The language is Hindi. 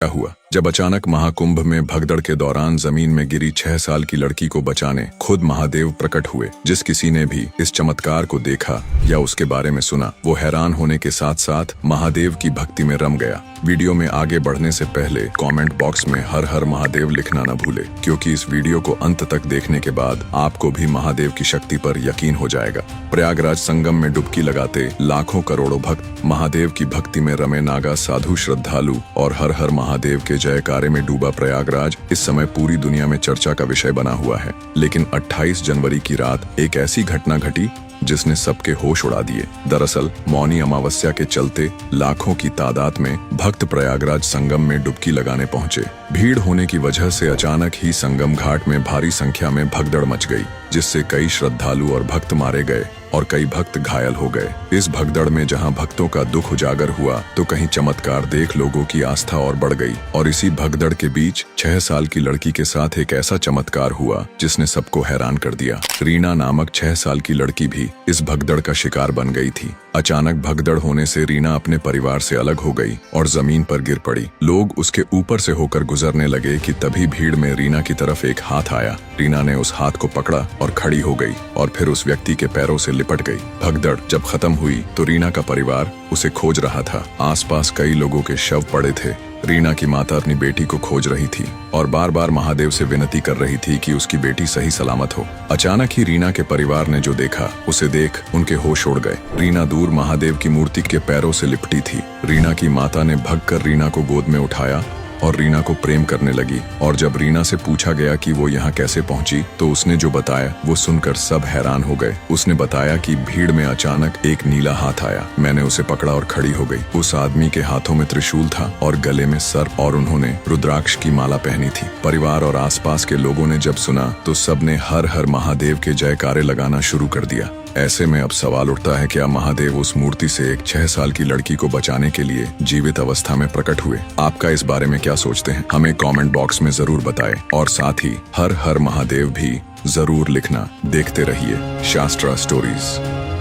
क्या हुआ जब अचानक महाकुंभ में भगदड़ के दौरान जमीन में गिरी 6 साल की लड़की को बचाने खुद महादेव प्रकट हुए। जिस किसी ने भी इस चमत्कार को देखा या उसके बारे में सुना, वो हैरान होने के साथ साथ महादेव की भक्ति में रम गया। वीडियो में आगे बढ़ने से पहले कमेंट बॉक्स में हर हर महादेव लिखना न भूले, क्योंकि इस वीडियो को अंत तक देखने के बाद आपको भी महादेव की शक्ति पर यकीन हो जाएगा। प्रयागराज संगम में डुबकी लगाते लाखों करोड़ों भक्त, महादेव की भक्ति में रमे नागा साधु श्रद्धालु और हर हर महादेव के जयकारे में डूबा प्रयागराज इस समय पूरी दुनिया में चर्चा का विषय बना हुआ है। लेकिन 28 जनवरी की रात एक ऐसी घटना घटी जिसने सबके होश उड़ा दिए। दरअसल मौनी अमावस्या के चलते लाखों की तादाद में भक्त प्रयागराज संगम में डुबकी लगाने पहुंचे। भीड़ होने की वजह से अचानक ही संगम घाट में भारी संख्या में भगदड़ मच गई, जिससे कई श्रद्धालु और भक्त मारे गए और कई भक्त घायल हो गए। इस भगदड़ में जहां भक्तों का दुख उजागर हुआ तो कहीं चमत्कार देख लोगों की आस्था और बढ़ गई। और इसी भगदड़ के बीच 6 साल की लड़की के साथ एक ऐसा चमत्कार हुआ जिसने सबको हैरान कर दिया। रीना नामक 6 साल की लड़की भी इस भगदड़ का शिकार बन गई थी। अचानक भगदड़ होने से रीना अपने परिवार से अलग हो गई और जमीन पर गिर पड़ी। लोग उसके ऊपर से होकर गुजरने लगे कि तभी भीड़ में रीना की तरफ एक हाथ आया। रीना ने उस हाथ को पकड़ा और खड़ी हो गई और फिर उस व्यक्ति के पैरों से लिपट गई। भगदड़ जब खत्म हुई तो रीना का परिवार उसे खोज रहा था। आसपास कई लोगों के शव पड़े थे। रीना की माता अपनी बेटी को खोज रही थी और बार बार महादेव से विनती कर रही थी कि उसकी बेटी सही सलामत हो। अचानक ही रीना के परिवार ने जो देखा उसे देख उनके होश उड़ गए। रीना दूर महादेव की मूर्ति के पैरों से लिपटी थी। रीना की माता ने भगकर रीना को गोद में उठाया और रीना को प्रेम करने लगी। और जब रीना से पूछा गया कि वो यहाँ कैसे पहुंची तो उसने जो बताया वो सुनकर सब हैरान हो गए। उसने बताया कि भीड़ में अचानक एक नीला हाथ आया, मैंने उसे पकड़ा और खड़ी हो गई। उस आदमी के हाथों में त्रिशूल था और गले में सर्प और उन्होंने रुद्राक्ष की माला पहनी थी। परिवार और आसपास के लोगों ने जब सुना तो सबने हर हर महादेव के जयकारे लगाना शुरू कर दिया। ऐसे में अब सवाल उठता है, क्या महादेव उस मूर्ति से एक 6 साल की लड़की को बचाने के लिए जीवित अवस्था में प्रकट हुए? आपका इस बारे में क्या सोचते हैं? हमें कमेंट बॉक्स में जरूर बताएं और साथ ही हर हर महादेव भी जरूर लिखना। देखते रहिए शास्त्रा स्टोरीज।